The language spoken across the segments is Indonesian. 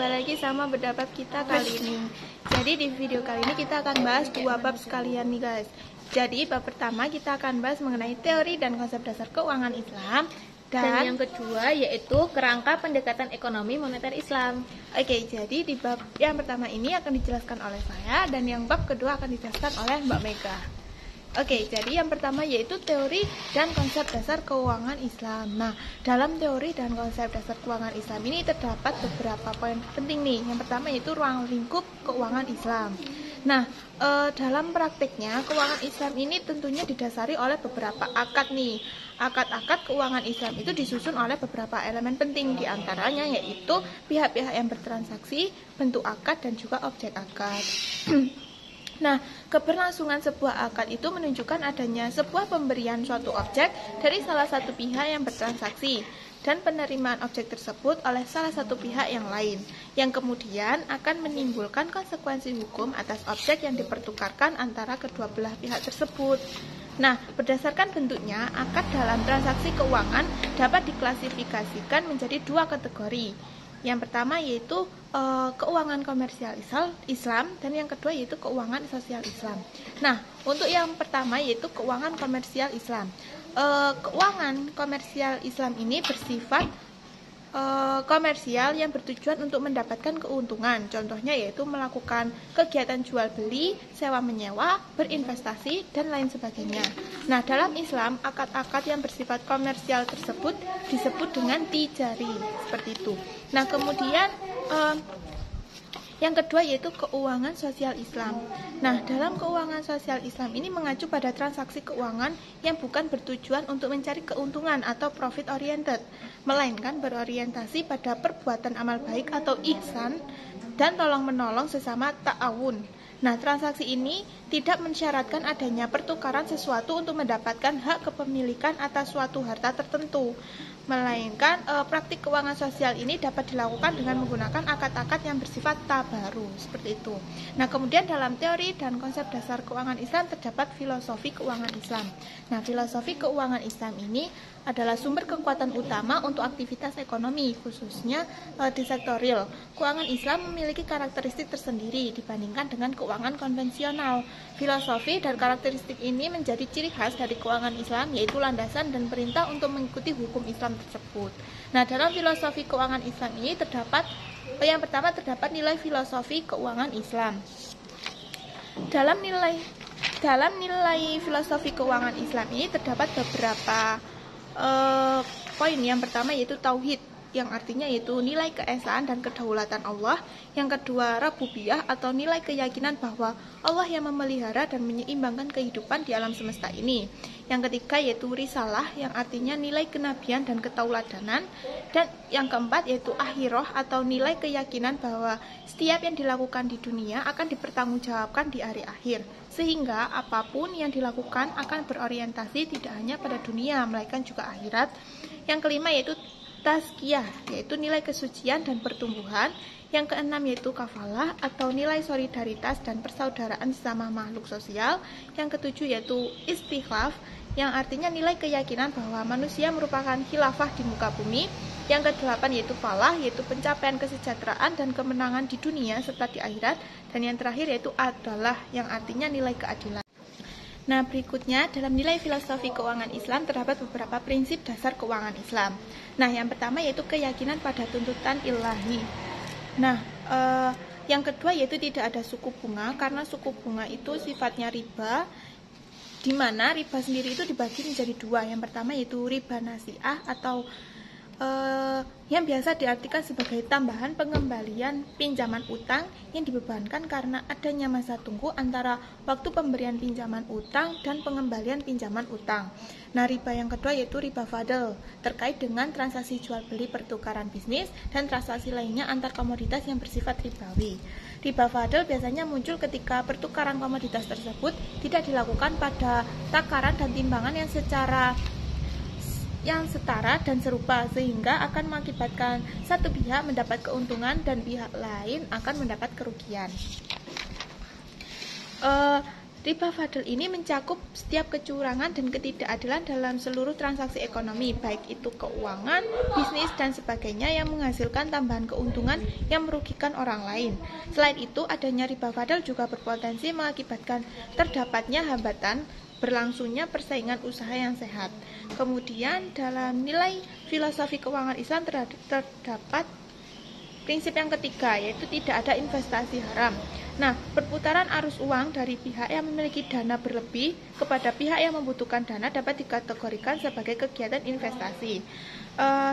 lagi sama berdapat kita kali ini. Jadi di video kali ini kita akan bahas dua bab sekalian nih guys. Jadi bab pertama kita akan bahas mengenai teori dan konsep dasar keuangan Islam. Dan yang kedua yaitu kerangka pendekatan ekonomi moneter Islam. Oke, jadi di bab yang pertama ini akan dijelaskan oleh saya, dan yang bab kedua akan dijelaskan oleh Mbak Mega. Oke, jadi yang pertama yaitu teori dan konsep dasar keuangan Islam. Nah, dalam teori dan konsep dasar keuangan Islam ini terdapat beberapa poin penting nih. Yang pertama yaitu ruang lingkup keuangan Islam. Nah, dalam praktiknya keuangan Islam ini tentunya didasari oleh beberapa akad nih. Akad-akad keuangan Islam itu disusun oleh beberapa elemen penting, diantaranya yaitu pihak-pihak yang bertransaksi, bentuk akad, dan juga objek akad. Nah, keberlangsungan sebuah akad itu menunjukkan adanya sebuah pemberian suatu objek dari salah satu pihak yang bertransaksi dan penerimaan objek tersebut oleh salah satu pihak yang lain, yang kemudian akan menimbulkan konsekuensi hukum atas objek yang dipertukarkan antara kedua belah pihak tersebut. Nah, berdasarkan bentuknya, akad dalam transaksi keuangan dapat diklasifikasikan menjadi dua kategori. Yang pertama yaitu keuangan komersial Islam, dan yang kedua yaitu keuangan sosial Islam. Nah, untuk yang pertama yaitu keuangan komersial Islam. Keuangan komersial Islam ini bersifat komersial yang bertujuan untuk mendapatkan keuntungan. Contohnya yaitu melakukan kegiatan jual beli, sewa menyewa, berinvestasi, dan lain sebagainya. Nah, dalam Islam, akad-akad yang bersifat komersial tersebut disebut dengan tijari, seperti itu. Nah, kemudian yang kedua yaitu keuangan sosial Islam. Nah, dalam keuangan sosial Islam ini mengacu pada transaksi keuangan yang bukan bertujuan untuk mencari keuntungan atau profit oriented, melainkan berorientasi pada perbuatan amal baik atau ihsan dan tolong-menolong sesama ta'awun. Nah, transaksi ini tidak mensyaratkan adanya pertukaran sesuatu untuk mendapatkan hak kepemilikan atas suatu harta tertentu, melainkan praktik keuangan sosial ini dapat dilakukan dengan menggunakan akad-akad yang bersifat tabaru, seperti itu. Nah, kemudian dalam teori dan konsep dasar keuangan Islam terdapat filosofi keuangan Islam. Nah, filosofi keuangan Islam ini adalah sumber kekuatan utama untuk aktivitas ekonomi, khususnya di sektor real. Keuangan Islam memiliki karakteristik tersendiri dibandingkan dengan keuangan konvensional. Filosofi dan karakteristik ini menjadi ciri khas dari keuangan Islam, yaitu landasan dan perintah untuk mengikuti hukum Islam tersebut. Nah, dalam filosofi keuangan Islam ini yang pertama terdapat nilai filosofi keuangan Islam. Dalam nilai filosofi keuangan Islam ini terdapat beberapa poin. Yang pertama yaitu tauhid, yang artinya yaitu nilai keesaan dan kedaulatan Allah. Yang kedua, rububiyah atau nilai keyakinan bahwa Allah yang memelihara dan menyeimbangkan kehidupan di alam semesta ini. Yang ketiga yaitu risalah, yang artinya nilai kenabian dan ketauladanan. Dan yang keempat yaitu akhirah atau nilai keyakinan bahwa setiap yang dilakukan di dunia akan dipertanggungjawabkan di hari akhir, sehingga apapun yang dilakukan akan berorientasi tidak hanya pada dunia melainkan juga akhirat. Yang kelima yaitu tazkiyah, yaitu nilai kesucian dan pertumbuhan. Yang keenam yaitu kafalah atau nilai solidaritas dan persaudaraan sesama makhluk sosial. Yang ketujuh yaitu istikhlaf, yang artinya nilai keyakinan bahwa manusia merupakan khilafah di muka bumi. Yang kedelapan yaitu falah, yaitu pencapaian kesejahteraan dan kemenangan di dunia serta di akhirat. Dan yang terakhir yaitu adalah, yang artinya nilai keadilan. Nah, berikutnya dalam nilai filosofi keuangan Islam terdapat beberapa prinsip dasar keuangan Islam. Nah, yang pertama yaitu keyakinan pada tuntutan ilahi. Nah, yang kedua yaitu tidak ada suku bunga, karena suku bunga itu sifatnya riba, di mana riba sendiri itu dibagi menjadi dua. Yang pertama yaitu riba nasi'ah atau yang biasa diartikan sebagai tambahan pengembalian pinjaman utang yang dibebankan karena adanya masa tunggu antara waktu pemberian pinjaman utang dan pengembalian pinjaman utang. Nah, riba yang kedua yaitu riba fadl, terkait dengan transaksi jual beli pertukaran bisnis dan transaksi lainnya antar komoditas yang bersifat ribawi. Riba fadl biasanya muncul ketika pertukaran komoditas tersebut tidak dilakukan pada takaran dan timbangan yang setara dan serupa, sehingga akan mengakibatkan satu pihak mendapat keuntungan dan pihak lain akan mendapat kerugian. Riba fadl ini mencakup setiap kecurangan dan ketidakadilan dalam seluruh transaksi ekonomi, baik itu keuangan, bisnis, dan sebagainya yang menghasilkan tambahan keuntungan yang merugikan orang lain. Selain itu, adanya riba fadl juga berpotensi mengakibatkan terdapatnya hambatan berlangsungnya persaingan usaha yang sehat. Kemudian, dalam nilai filosofi keuangan Islam terdapat prinsip yang ketiga, yaitu tidak ada investasi haram. Nah, perputaran arus uang dari pihak yang memiliki dana berlebih kepada pihak yang membutuhkan dana dapat dikategorikan sebagai kegiatan investasi.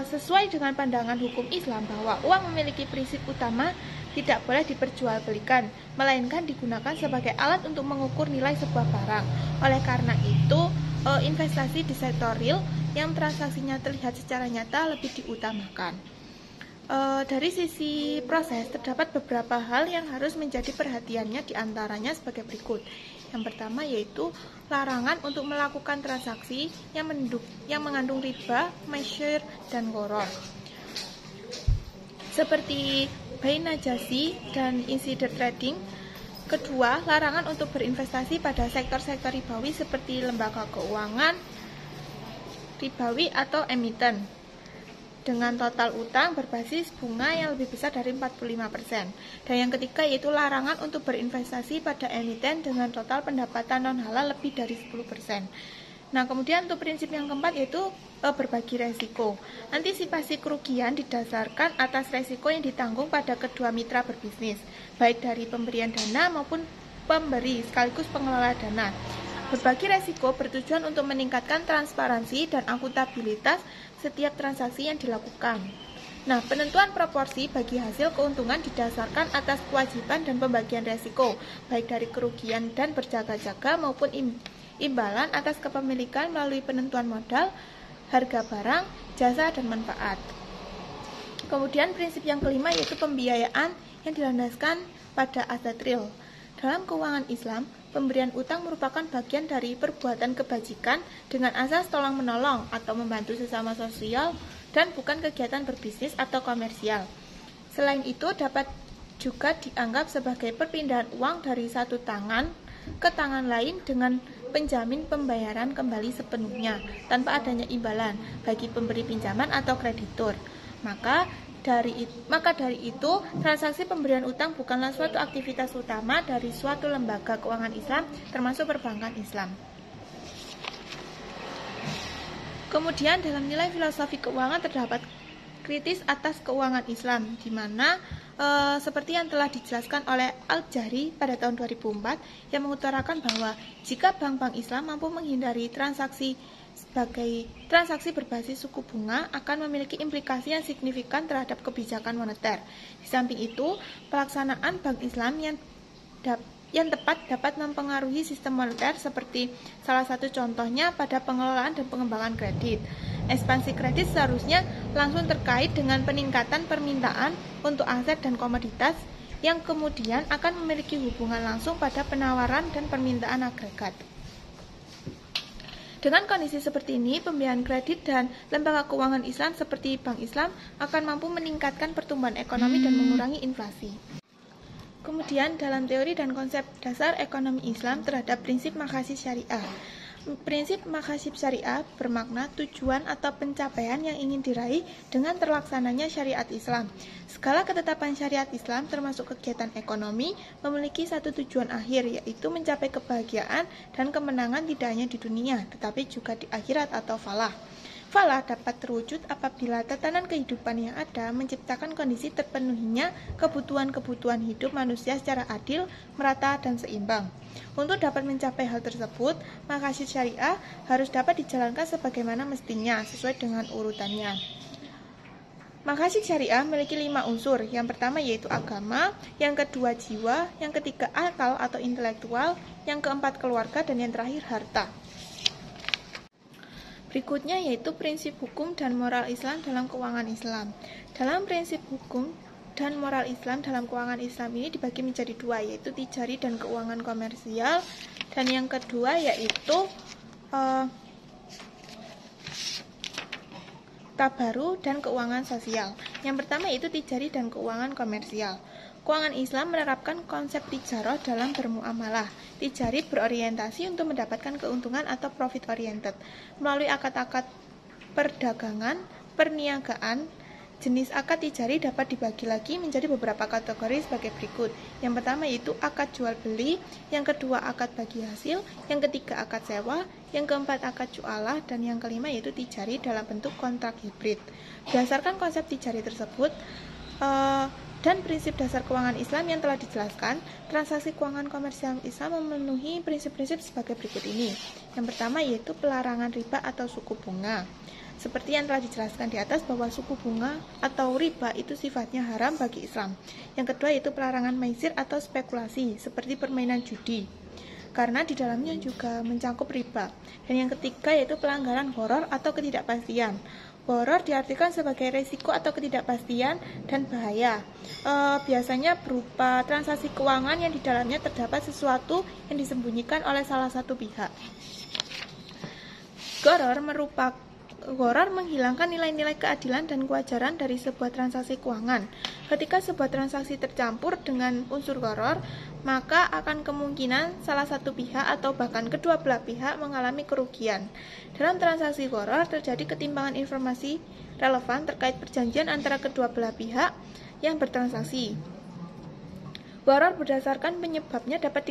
Sesuai dengan pandangan hukum Islam bahwa uang memiliki prinsip utama tidak boleh diperjualbelikan, melainkan digunakan sebagai alat untuk mengukur nilai sebuah barang. Oleh karena itu, investasi di sektor real yang transaksinya terlihat secara nyata lebih diutamakan. Dari sisi proses, terdapat beberapa hal yang harus menjadi perhatiannya, diantaranya sebagai berikut. Yang pertama yaitu larangan untuk melakukan transaksi yang mengandung riba, maisir, dan gharar, seperti buy najasi dan insider trading. Kedua, larangan untuk berinvestasi pada sektor-sektor ribawi seperti lembaga keuangan ribawi atau emiten dengan total utang berbasis bunga yang lebih besar dari 45%. Dan yang ketiga yaitu larangan untuk berinvestasi pada emiten dengan total pendapatan non-halal lebih dari 10%. Nah, kemudian untuk prinsip yang keempat yaitu berbagi resiko. Antisipasi kerugian didasarkan atas resiko yang ditanggung pada kedua mitra berbisnis, baik dari pemberian dana maupun pemberi sekaligus pengelola dana. Berbagi resiko bertujuan untuk meningkatkan transparansi dan akuntabilitas setiap transaksi yang dilakukan. Nah, penentuan proporsi bagi hasil keuntungan didasarkan atas kewajiban dan pembagian resiko, baik dari kerugian dan berjaga-jaga maupun imbalan atas kepemilikan melalui penentuan modal, harga barang, jasa, dan manfaat. Kemudian prinsip yang kelima yaitu pembiayaan yang dilandaskan pada aset real. Dalam keuangan Islam, pemberian utang merupakan bagian dari perbuatan kebajikan dengan asas tolong-menolong atau membantu sesama sosial dan bukan kegiatan berbisnis atau komersial. Selain itu, dapat juga dianggap sebagai perpindahan uang dari satu tangan ke tangan lain dengan penjamin pembayaran kembali sepenuhnya tanpa adanya imbalan bagi pemberi pinjaman atau kreditur. Maka dari itu, transaksi pemberian utang bukanlah suatu aktivitas utama dari suatu lembaga keuangan Islam, termasuk perbankan Islam. Kemudian dalam nilai filosofi keuangan terdapat kritis atas keuangan Islam, di mana seperti yang telah dijelaskan oleh Al-Jahri pada tahun 2004 yang mengutarakan bahwa jika bank-bank Islam mampu menghindari transaksi berbasis suku bunga akan memiliki implikasi yang signifikan terhadap kebijakan moneter. Di samping itu, pelaksanaan bank Islam yang tepat dapat mempengaruhi sistem moneter seperti salah satu contohnya pada pengelolaan dan pengembangan kredit. Ekspansi kredit seharusnya langsung terkait dengan peningkatan permintaan untuk aset dan komoditas yang kemudian akan memiliki hubungan langsung pada penawaran dan permintaan agregat. Dengan kondisi seperti ini, pembiayaan kredit dan lembaga keuangan Islam seperti Bank Islam akan mampu meningkatkan pertumbuhan ekonomi dan mengurangi inflasi. Kemudian, dalam teori dan konsep dasar ekonomi Islam terhadap prinsip maqasid syariah. Prinsip maqasid syariah bermakna tujuan atau pencapaian yang ingin diraih dengan terlaksananya syariat Islam. Segala ketetapan syariat Islam termasuk kegiatan ekonomi memiliki satu tujuan akhir, yaitu mencapai kebahagiaan dan kemenangan tidak hanya di dunia, tetapi juga di akhirat atau falah. Falah dapat terwujud apabila tatanan kehidupan yang ada menciptakan kondisi terpenuhinya kebutuhan-kebutuhan hidup manusia secara adil, merata, dan seimbang. Untuk dapat mencapai hal tersebut, maqasid syariah harus dapat dijalankan sebagaimana mestinya, sesuai dengan urutannya. Maqasid syariah memiliki 5 unsur. Yang pertama yaitu agama, yang kedua jiwa, yang ketiga akal atau intelektual, yang keempat keluarga, dan yang terakhir harta. Berikutnya yaitu prinsip hukum dan moral Islam dalam keuangan Islam. Dalam prinsip hukum dan moral Islam dalam keuangan Islam ini dibagi menjadi 2, yaitu tijari dan keuangan komersial, dan yang kedua yaitu tabaru dan keuangan sosial. Yang pertama yaitu tijari dan keuangan komersial. Keuangan Islam menerapkan konsep tijarah dalam bermuamalah. Tijari berorientasi untuk mendapatkan keuntungan atau profit oriented. Melalui akad-akad perdagangan, perniagaan, jenis akad tijari dapat dibagi lagi menjadi beberapa kategori sebagai berikut. Yang pertama yaitu akad jual beli, yang kedua akad bagi hasil, yang ketiga akad sewa, yang keempat akad jualah, dan yang kelima yaitu tijari dalam bentuk kontrak hibrid. Berdasarkan konsep tijari tersebut dan prinsip dasar keuangan Islam yang telah dijelaskan, transaksi keuangan komersial Islam memenuhi prinsip-prinsip sebagai berikut ini. Yang pertama yaitu pelarangan riba atau suku bunga. Seperti yang telah dijelaskan di atas bahwa suku bunga atau riba itu sifatnya haram bagi Islam. Yang kedua yaitu pelarangan maisir atau spekulasi, seperti permainan judi, karena di dalamnya juga mencakup riba. Dan yang ketiga yaitu pelanggaran gharar atau ketidakpastian. Gharar diartikan sebagai resiko atau ketidakpastian dan bahaya. Biasanya berupa transaksi keuangan yang di dalamnya terdapat sesuatu yang disembunyikan oleh salah satu pihak. Gharar menghilangkan nilai-nilai keadilan dan kewajaran dari sebuah transaksi keuangan. Ketika sebuah transaksi tercampur dengan unsur gharar, maka akan kemungkinan salah satu pihak atau bahkan kedua belah pihak mengalami kerugian. Dalam transaksi gharar terjadi ketimpangan informasi relevan terkait perjanjian antara kedua belah pihak yang bertransaksi. Gharar berdasarkan penyebabnya dapat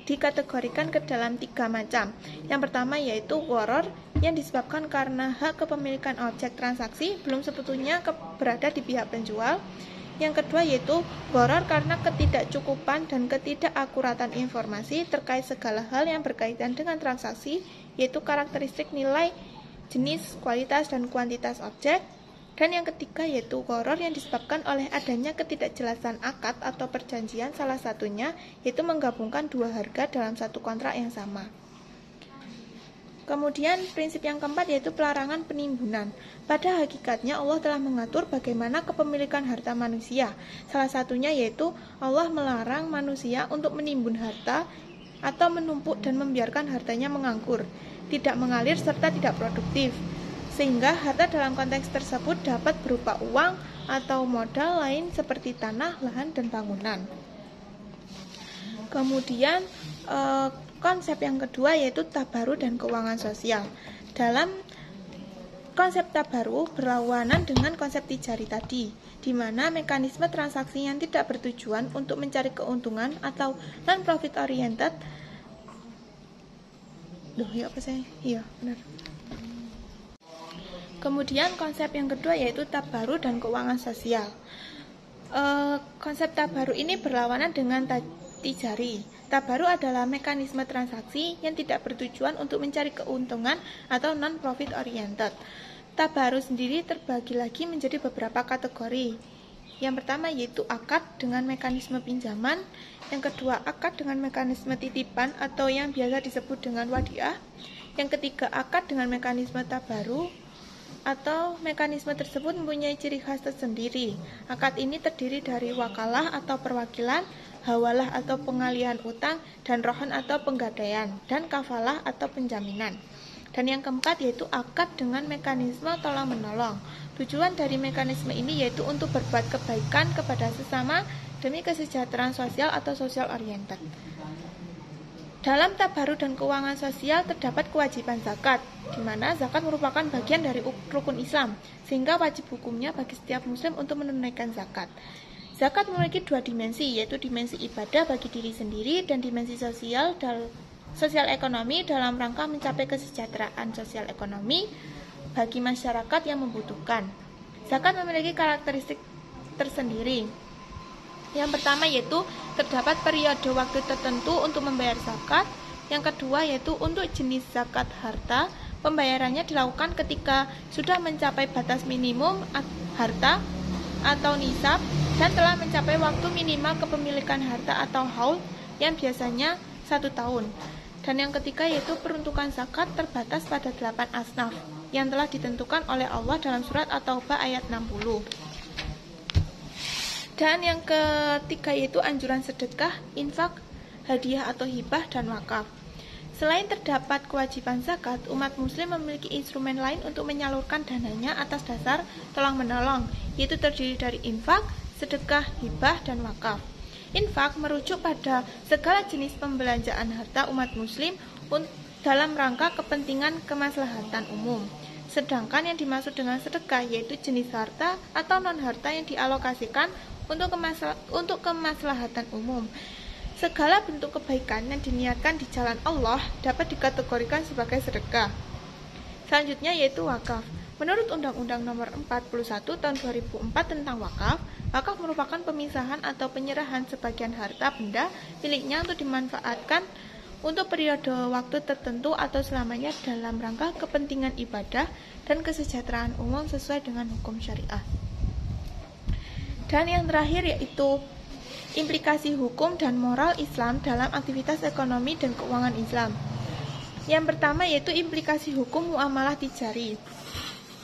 dikategorikan ke dalam 3 macam. Yang pertama yaitu gharar yang disebabkan karena hak kepemilikan objek transaksi belum sebetulnya berada di pihak penjual. Yang kedua yaitu gharar karena ketidakcukupan dan ketidakakuratan informasi terkait segala hal yang berkaitan dengan transaksi, yaitu karakteristik nilai, jenis, kualitas, dan kuantitas objek. Dan yang ketiga yaitu gharar yang disebabkan oleh adanya ketidakjelasan akad atau perjanjian, salah satunya yaitu menggabungkan dua harga dalam satu kontrak yang sama. Kemudian prinsip yang keempat yaitu pelarangan penimbunan. Pada hakikatnya Allah telah mengatur bagaimana kepemilikan harta manusia. Salah satunya yaitu Allah melarang manusia untuk menimbun harta atau menumpuk dan membiarkan hartanya menganggur, tidak mengalir serta tidak produktif. Sehingga harta dalam konteks tersebut dapat berupa uang atau modal lain seperti tanah, lahan, dan bangunan. Kemudian konsep yang kedua yaitu tabaru dan keuangan sosial. Dalam konsep tabaru berlawanan dengan konsep tijari tadi, di mana mekanisme transaksi yang tidak bertujuan untuk mencari keuntungan atau non-profit oriented. Benar. Kemudian konsep yang kedua yaitu tabaru dan keuangan sosial. Konsep tabaru ini berlawanan dengan tijari. Tabaru adalah mekanisme transaksi yang tidak bertujuan untuk mencari keuntungan atau non-profit oriented. Tabaru sendiri terbagi lagi menjadi beberapa kategori. Yang pertama yaitu akad dengan mekanisme pinjaman, yang kedua akad dengan mekanisme titipan atau yang biasa disebut dengan wadiah, yang ketiga akad dengan mekanisme tabaru atau mekanisme tersebut mempunyai ciri khas tersendiri. Akad ini terdiri dari wakalah atau perwakilan, hawalah atau pengalihan utang, dan rohan atau penggadaian, dan kafalah atau penjaminan. Dan yang keempat yaitu akad dengan mekanisme tolong-menolong. Tujuan dari mekanisme ini yaitu untuk berbuat kebaikan kepada sesama demi kesejahteraan sosial atau social oriented. Dalam tabaru dan keuangan sosial terdapat kewajiban zakat, di mana zakat merupakan bagian dari rukun Islam, sehingga wajib hukumnya bagi setiap muslim untuk menunaikan zakat. Zakat memiliki dua dimensi, yaitu dimensi ibadah bagi diri sendiri dan dimensi sosial ekonomi dalam rangka mencapai kesejahteraan sosial ekonomi bagi masyarakat yang membutuhkan. Zakat memiliki karakteristik tersendiri. Yang pertama yaitu terdapat periode waktu tertentu untuk membayar zakat. Yang kedua yaitu untuk jenis zakat harta, pembayarannya dilakukan ketika sudah mencapai batas minimum harta atau nisab dan telah mencapai waktu minimal kepemilikan harta atau haul yang biasanya 1 tahun. Dan yang ketiga yaitu peruntukan zakat terbatas pada 8 asnaf yang telah ditentukan oleh Allah dalam surat At-Taubah ayat 60. Dan yang ketiga yaitu anjuran sedekah, infak, hadiah atau hibah, dan wakaf. Selain terdapat kewajiban zakat, umat muslim memiliki instrumen lain untuk menyalurkan dananya atas dasar tolong-menolong, yaitu terdiri dari infak, sedekah, hibah, dan wakaf. Infak merujuk pada segala jenis pembelanjaan harta umat muslim dalam rangka kepentingan kemaslahatan umum. Sedangkan yang dimaksud dengan sedekah yaitu jenis harta atau non-harta yang dialokasikan untuk kemaslahatan umum. Segala bentuk kebaikan yang diniatkan di jalan Allah dapat dikategorikan sebagai sedekah. Selanjutnya yaitu wakaf. Menurut Undang-Undang Nomor 41 Tahun 2004 tentang wakaf, wakaf merupakan pemisahan atau penyerahan sebagian harta benda miliknya untuk dimanfaatkan untuk periode waktu tertentu atau selamanya dalam rangka kepentingan ibadah dan kesejahteraan umum sesuai dengan hukum syariah. Dan yang terakhir yaitu implikasi hukum dan moral Islam dalam aktivitas ekonomi dan keuangan Islam. Yang pertama yaitu implikasi hukum muamalah tijari.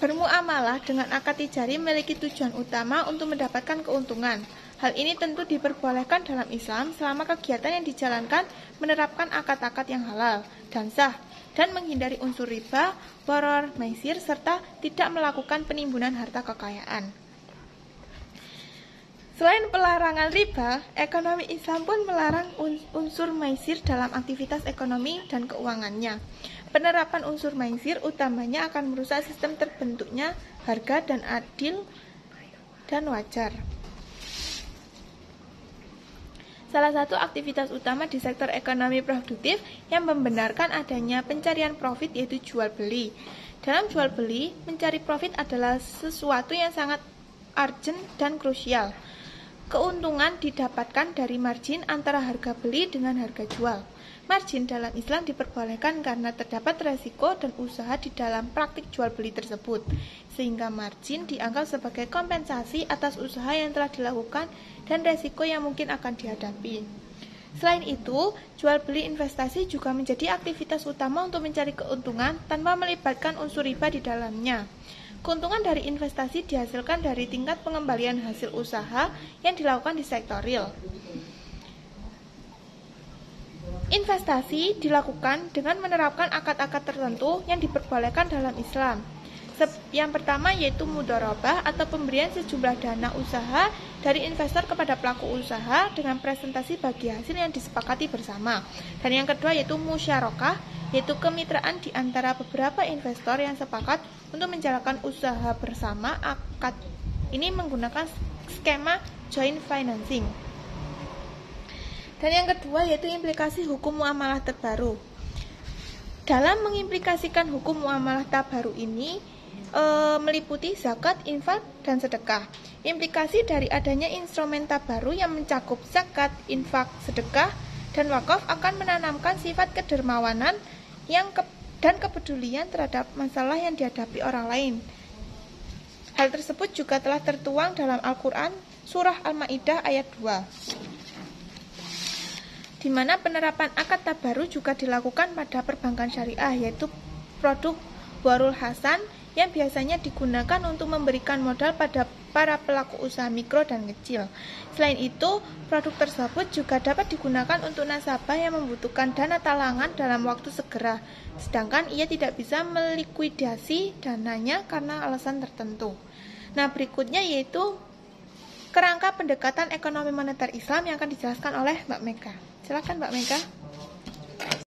Bermuamalah dengan akad tijari memiliki tujuan utama untuk mendapatkan keuntungan. Hal ini tentu diperbolehkan dalam Islam selama kegiatan yang dijalankan menerapkan akad-akad yang halal dan sah dan menghindari unsur riba, gharar, maisir, serta tidak melakukan penimbunan harta kekayaan. Selain pelarangan riba, ekonomi Islam pun melarang unsur maisir dalam aktivitas ekonomi dan keuangannya. Penerapan unsur maisir utamanya akan merusak sistem terbentuknya harga dan adil dan wajar. Salah satu aktivitas utama di sektor ekonomi produktif yang membenarkan adanya pencarian profit yaitu jual beli. Dalam jual beli, mencari profit adalah sesuatu yang sangat urgent dan krusial. Keuntungan didapatkan dari margin antara harga beli dengan harga jual. Margin dalam Islam diperbolehkan karena terdapat resiko dan usaha di dalam praktik jual beli tersebut, sehingga margin dianggap sebagai kompensasi atas usaha yang telah dilakukan dan resiko yang mungkin akan dihadapi. Selain itu, jual beli investasi juga menjadi aktivitas utama untuk mencari keuntungan tanpa melibatkan unsur riba di dalamnya. Keuntungan dari investasi dihasilkan dari tingkat pengembalian hasil usaha yang dilakukan di sektor real. Investasi dilakukan dengan menerapkan akad-akad tertentu yang diperbolehkan dalam Islam. Yang pertama yaitu mudharabah atau pemberian sejumlah dana usaha dari investor kepada pelaku usaha dengan presentasi bagi hasil yang disepakati bersama. Dan yang kedua yaitu musyarakah, yaitu kemitraan di antara beberapa investor yang sepakat untuk menjalankan usaha bersama. Akad ini menggunakan skema joint financing. Dan yang kedua yaitu implikasi hukum muamalah terbaru. Dalam mengimplikasikan hukum muamalah terbaru ini meliputi zakat, infak, dan sedekah. Implikasi dari adanya instrumen tabaru yang mencakup zakat, infak, sedekah, dan wakaf akan menanamkan sifat kedermawanan dan kepedulian terhadap masalah yang dihadapi orang lain. Hal tersebut juga telah tertuang dalam Al-Quran, Surah Al-Ma'idah ayat 2. Di mana penerapan akad tabaru juga dilakukan pada perbankan syariah, yaitu produk Warul Hasan yang biasanya digunakan untuk memberikan modal pada para pelaku usaha mikro dan kecil. Selain itu, produk tersebut juga dapat digunakan untuk nasabah yang membutuhkan dana talangan dalam waktu segera, sedangkan ia tidak bisa melikuidasi dananya karena alasan tertentu. Nah, berikutnya yaitu kerangka pendekatan ekonomi moneter Islam yang akan dijelaskan oleh Mbak Mega. Silakan Mbak Mega.